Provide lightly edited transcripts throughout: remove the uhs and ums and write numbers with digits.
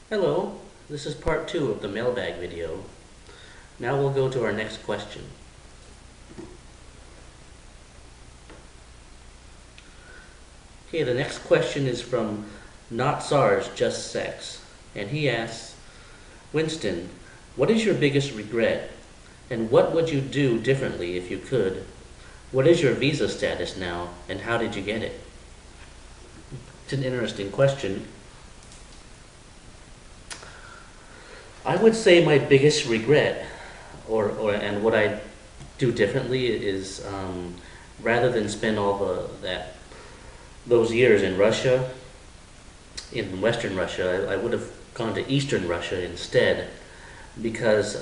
Hello, this is part 2 of the mailbag video. Now we'll go to our next question. Okay, the next question is from Not SARS, Just Sex. And he asks, Winston, what is your biggest regret? And what would you do differently if you could? What is your visa status now, and how did you get it? It's an interesting question. I would say my biggest regret, and what I do differently is rather than spend all those years in Russia, in Western Russia, I would have gone to Eastern Russia instead, because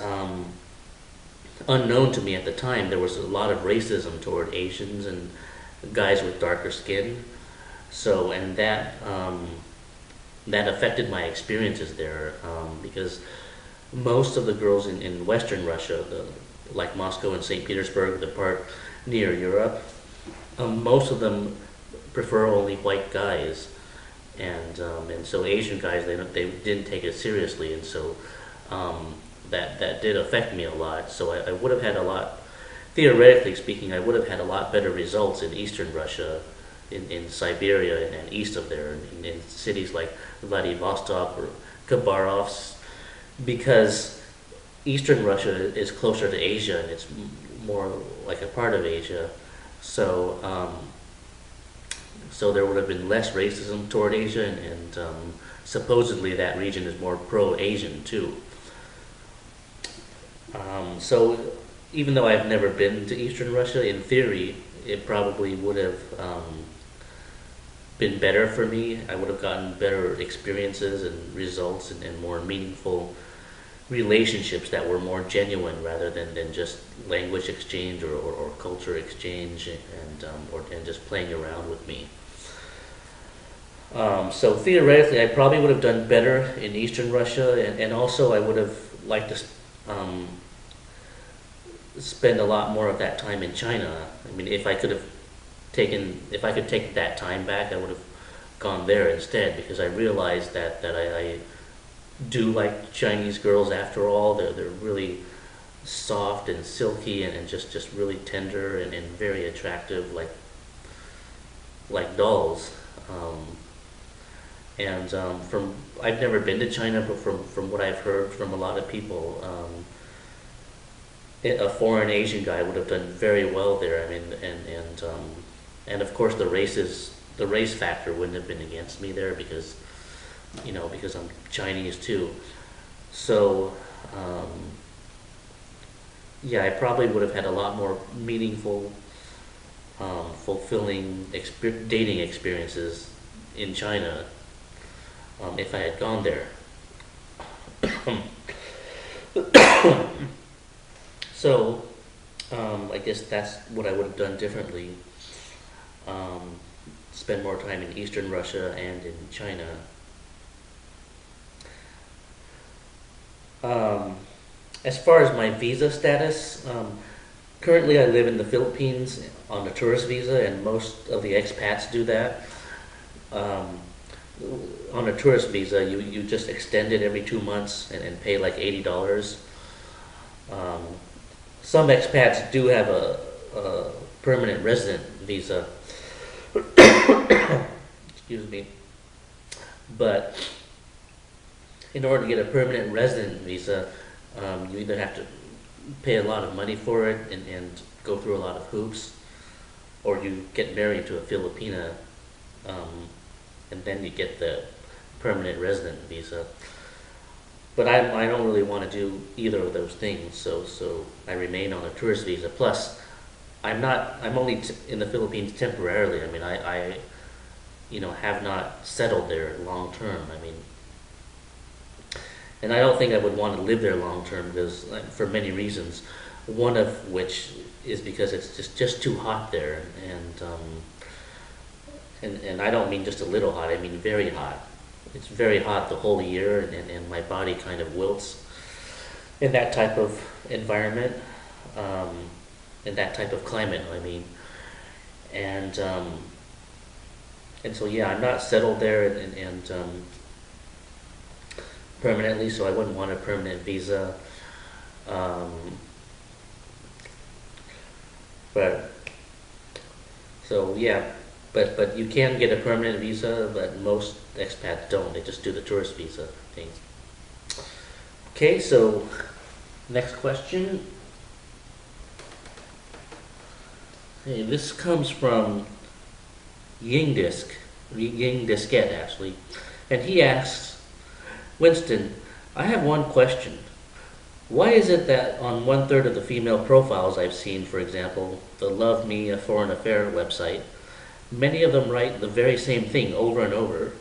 unknown to me at the time, there was a lot of racism toward Asians and guys with darker skin. So, and that affected my experiences there, because most of the girls in Western Russia, like Moscow and St. Petersburg, the part near Europe, most of them prefer only white guys, and so Asian guys they didn't take it seriously, and so that did affect me a lot. So I would have had a lot, theoretically speaking, I would have had a lot better results in Eastern Russia, in Siberia and east of there, in cities like Vladivostok or Khabarovsk, because Eastern Russia is closer to Asia and it's more like a part of Asia. So so there would have been less racism toward Asia, and supposedly that region is more pro-Asian too. So even though I've never been to Eastern Russia, in theory, it probably would have been better for me. I would have gotten better experiences and results, and more meaningful relationships that were more genuine rather than just language exchange or culture exchange, and just playing around with me. So theoretically, I probably would have done better in Eastern Russia, and also I would have liked to spend a lot more of that time in China. I mean, if I could take that time back, I would have gone there instead, because I realized that I do like Chinese girls after all. They're really soft and silky, and just really tender, and very attractive, like dolls. From I've never been to China, but from what I've heard from a lot of people, a foreign Asian guy would have done very well there. I mean, and of course the race factor wouldn't have been against me there, because because I'm Chinese too. So yeah, I probably would have had a lot more meaningful, fulfilling dating experiences in China, if I had gone there. So I guess that's what I would have done differently. Um, Spend more time in Eastern Russia and in China. Um, as far as my visa status, currently I live in the Philippines on a tourist visa, and most of the expats do that. Um, on a tourist visa, you just extend it every 2 months, and pay like $80. Um, some expats do have a permanent resident visa. Excuse me. But in order to get a permanent resident visa, you either have to pay a lot of money for it, and go through a lot of hoops, or you get married to a Filipina, um, and then you get the permanent resident visa. But I don't really want to do either of those things, so I remain on a tourist visa. Plus, I'm only in the Philippines temporarily. I mean, I have not settled there long term. I mean, and I don't think I would want to live there long term, because for many reasons. One of which is because it's just too hot there, and I don't mean just a little hot. I mean very hot. It's very hot the whole year, and my body kind of wilts in that type of environment, um, in that type of climate. I mean, and so yeah, I'm not settled there, and permanently, so I wouldn't want a permanent visa. Um, but so yeah, but you can get a permanent visa, but most expats don't. They just do the tourist visa thing. Okay, so next question. Hey, this comes from Ying Disc, Ying Disquette actually, and he asks, Winston, I have one question. Why is it that on one third of the female profiles I've seen, for example, the Love Me a Foreign Affair website, many of them write the very same thing over and over?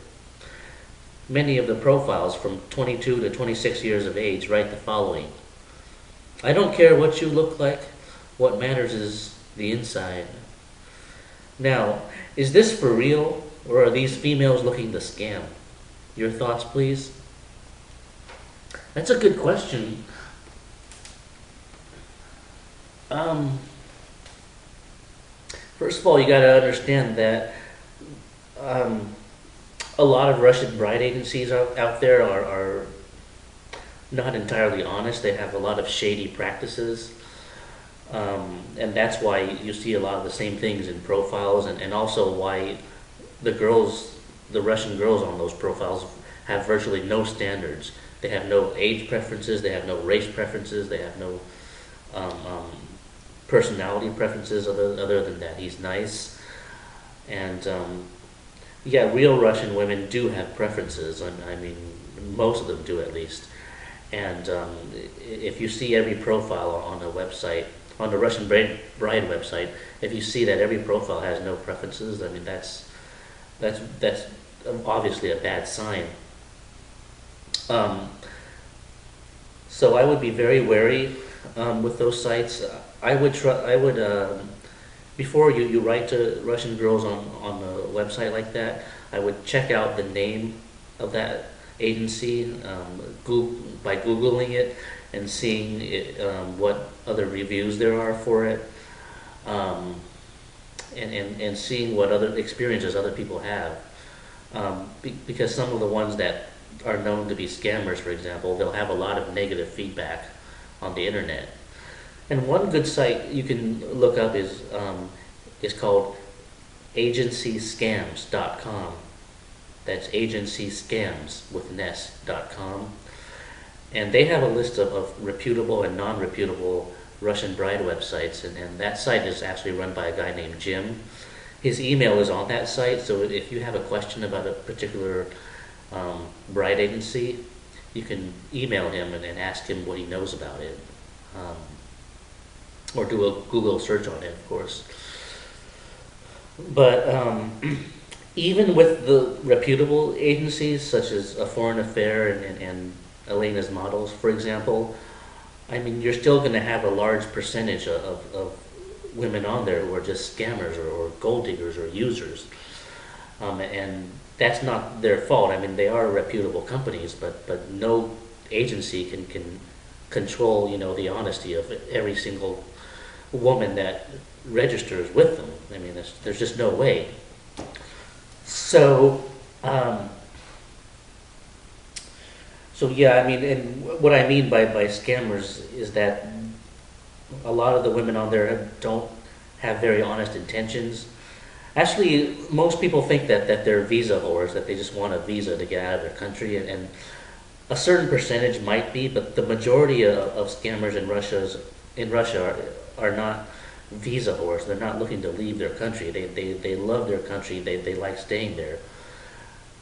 Many of the profiles from 22 to 26 years of age write the following: I don't care what you look like, what matters is the inside. Now, is this for real, or are these females looking to scam? Your thoughts, please? That's a good question. Um, First of all, you got to understand that um, a lot of Russian bride agencies out there are not entirely honest. They have a lot of shady practices. And that's why you see a lot of the same things in profiles, and also why the Russian girls on those profiles have virtually no standards. They have no age preferences, they have no race preferences, they have no um, um, personality preferences other than that he's nice. And yeah, real Russian women do have preferences. I mean, most of them do at least. And if you see every profile on a website, on the Russian bride website, if you see that every profile has no preferences, I mean that's obviously a bad sign. So I would be very wary with those sites. I would try. I would before you write to Russian girls on a website like that, I would check out the name of that agency by Googling it and seeing what other reviews there are for it, and seeing what other experiences other people have. Because some of the ones that are known to be scammers, for example, they'll have a lot of negative feedback on the internet. And one good site you can look up is called agencyscams.com. That's agencyscams with an S.com. And they have a list of reputable and non-reputable Russian bride websites, and that site is actually run by a guy named Jim. His email is on that site, so if you have a question about a particular bride agency, you can email him and ask him what he knows about it. Or do a Google search on it, of course. But even with the reputable agencies, such as A Foreign Affair and Elena's Models, for example, I mean, you're still going to have a large percentage of women on there who are just scammers or gold diggers or users. And that's not their fault. I mean, they are reputable companies, but no agency can control, the honesty of every single woman that registers with them. I mean, there's just no way. So, yeah, I mean, and what I mean by scammers is that a lot of the women on there don't have very honest intentions. Actually, most people think that they're visa whores, that they just want a visa to get out of their country, and a certain percentage might be, but the majority of scammers in Russia are not visa whores. They're not looking to leave their country. They love their country. They like staying there.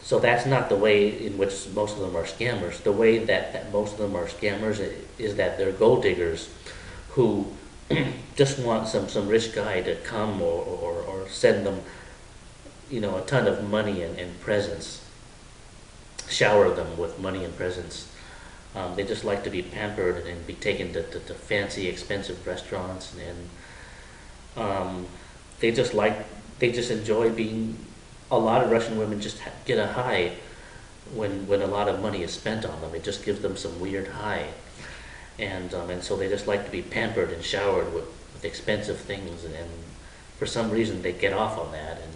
So that's not the way in which most of them are scammers. The way that most of them are scammers is that they're gold diggers who just want some rich guy to come or send them, a ton of money and presents, shower them with money and presents. They just like to be pampered and be taken to fancy, expensive restaurants, and they just enjoy being. A lot of Russian women just get a high when a lot of money is spent on them. It just gives them some weird high, and so they just like to be pampered and showered with expensive things, and for some reason they get off on that, and